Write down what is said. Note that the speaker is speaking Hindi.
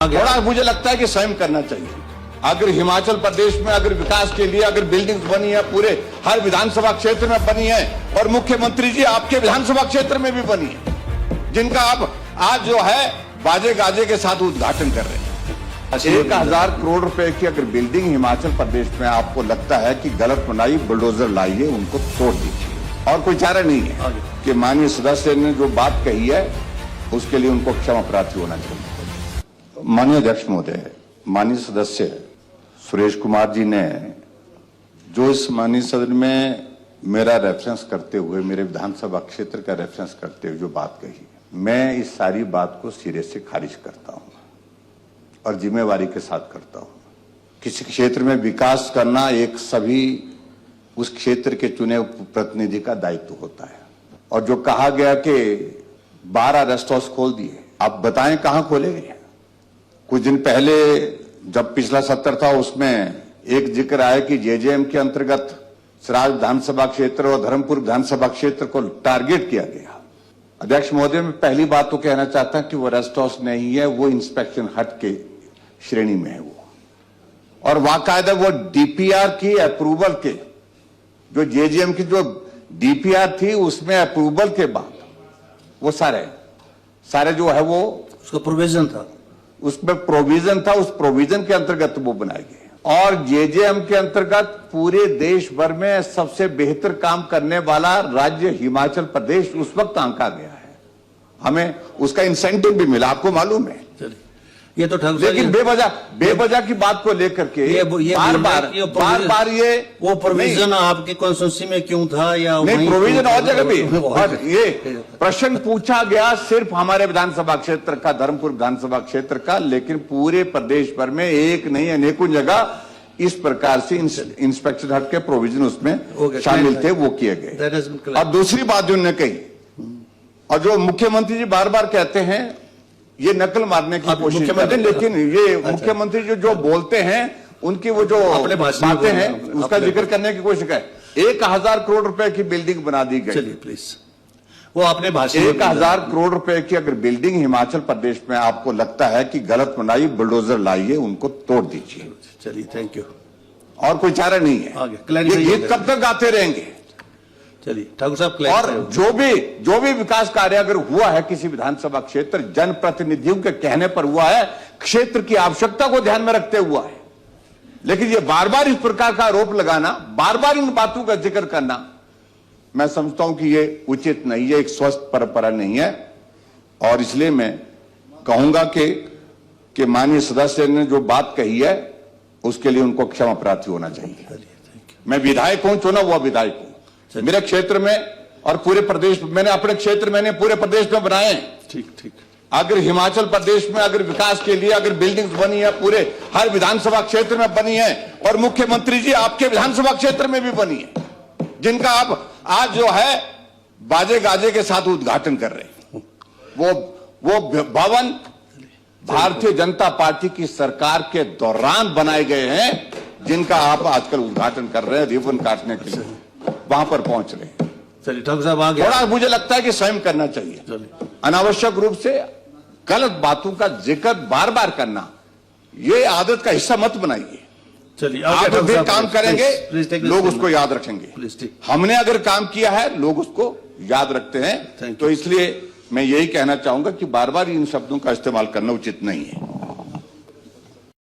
थोड़ा मुझे लगता है कि स्वयं करना चाहिए। अगर हिमाचल प्रदेश में अगर विकास के लिए अगर बिल्डिंग्स बनी है, पूरे हर विधानसभा क्षेत्र में बनी है, और मुख्यमंत्री जी आपके विधानसभा क्षेत्र में भी बनी है, जिनका आप आज जो है बाजे गाजे के साथ उद्घाटन कर रहे हैं। 1000 करोड़ रुपए की अगर बिल्डिंग हिमाचल प्रदेश में आपको लगता है कि गलत बनाई, बुलडोजर लाइए, उनको तोड़ दीजिए, और कोई चारा नहीं है कि माननीय सदस्य ने जो बात कही है उसके लिए उनको क्षमा प्रार्थी होना चाहिए। माननीय अध्यक्ष महोदय, माननीय सदस्य सुरेश कुमार जी ने जो इस माननीय सदन में मेरा रेफरेंस करते हुए, मेरे विधानसभा क्षेत्र का रेफरेंस करते हुए जो बात कही, मैं इस सारी बात को सिरे से खारिज करता हूं और जिम्मेवारी के साथ करता हूं। किसी क्षेत्र में विकास करना एक सभी उस क्षेत्र के चुने प्रतिनिधि का दायित्व होता है। और जो कहा गया कि 12 रेस्ट हाउस खोल दिए, आप बताएं कहां खोले गए? कुछ दिन पहले जब पिछला सत्र था उसमें एक जिक्र आया कि जेजेएम के अंतर्गत सराज विधानसभा क्षेत्र और धर्मपुर विधानसभा क्षेत्र को टारगेट किया गया। अध्यक्ष महोदय, मैं पहली बात तो कहना चाहता हूं कि वो रेस्ट हाउस नहीं है, वो इंस्पेक्शन हट के श्रेणी में है वो, और वाकायदा वो डीपीआर की अप्रूवल के, जो जेजेएम की जो डीपीआर थी उसमें अप्रूवल के बाद वो सारे जो है वो उसका प्रोविजन था, उसमें प्रोविजन था, उस प्रोविजन के अंतर्गत वो बनाए गए। और जेजेएम के अंतर्गत पूरे देश भर में सबसे बेहतर काम करने वाला राज्य हिमाचल प्रदेश उस वक्त आंका गया है। हमें उसका इंसेंटिव भी मिला, आपको मालूम है। ये तो लेकिन बेवजह की बात को लेकर के बार बार ये वो प्रोविजन आपकी कॉन्स्टिट्यूंसी में क्यों था या नहीं, प्रोविजन और जगह भी, और ये प्रश्न पूछा गया सिर्फ हमारे विधानसभा क्षेत्र का, धर्मपुर विधानसभा क्षेत्र का, लेकिन पूरे प्रदेश भर में एक नहीं अनेकों जगह इस प्रकार से इंस्पेक्शन हट के प्रोविजन उसमें शामिल थे, वो किए गए। और दूसरी बात जो उन्होंने कही, और जो मुख्यमंत्री जी बार बार कहते हैं, ये नकल मारने की कोशिश करते हैं, लेकिन ये मुख्यमंत्री जो बोलते हैं, उनकी वो जो बातें हैं उसका जिक्र करने की कोशिश है। 1000 करोड़ रुपए की बिल्डिंग बना दी गई। चलिए प्लीज, वो अपने भाषण 1000 करोड़ रुपए की अगर बिल्डिंग हिमाचल प्रदेश में आपको लगता है कि गलत बनाई, बुलडोजर लाइए, उनको तोड़ दीजिए। चलिए, थैंक यू। और कोई चारा नहीं है। ये गीत कब तक गाते रहेंगे? चलिए ठाकुर साहब, और जो भी विकास कार्य अगर हुआ है किसी विधानसभा क्षेत्र, जनप्रतिनिधियों के कहने पर हुआ है, क्षेत्र की आवश्यकता को ध्यान में रखते हुआ है। लेकिन ये बार बार इस प्रकार का आरोप लगाना, बार बार इन बातों का जिक्र करना, मैं समझता हूं कि ये उचित नहीं है, एक स्वस्थ परंपरा नहीं है। और इसलिए मैं कहूंगा कि माननीय सदस्य ने जो बात कही है उसके लिए उनको क्षमा प्रार्थी होना चाहिए। मैं विधायक हूं, चुना हुआ विधायक हूं, मेरे क्षेत्र में और पूरे प्रदेश, मैंने अपने क्षेत्र मैंने पूरे प्रदेश में बनाए हैं। ठीक। अगर हिमाचल प्रदेश में अगर विकास के लिए अगर बिल्डिंग्स बनी है, पूरे हर विधानसभा क्षेत्र में बनी है, और मुख्यमंत्री जी आपके विधानसभा क्षेत्र में भी बनी है, जिनका आप आज जो है बाजे गाजे के साथ उद्घाटन कर रहे हैं। वो भवन भारतीय जनता पार्टी की सरकार के दौरान बनाए गए हैं, जिनका आप आजकल उद्घाटन कर रहे हैं, रिबन काटने के लिए वहां पर पहुंच रहे हैं। चलिए ठाकुर साहब, आ गया। थोड़ा मुझे लगता है कि स्वयं करना चाहिए। अनावश्यक रूप से गलत बातों का जिक्र बार बार करना, ये आदत का हिस्सा मत बनाइए। चलिए, आप भी काम करेंगे, लोग उसको याद रखेंगे। हमने अगर काम किया है, लोग उसको याद रखते हैं। तो इसलिए मैं यही कहना चाहूंगा कि बार बार इन शब्दों का इस्तेमाल करना उचित नहीं है।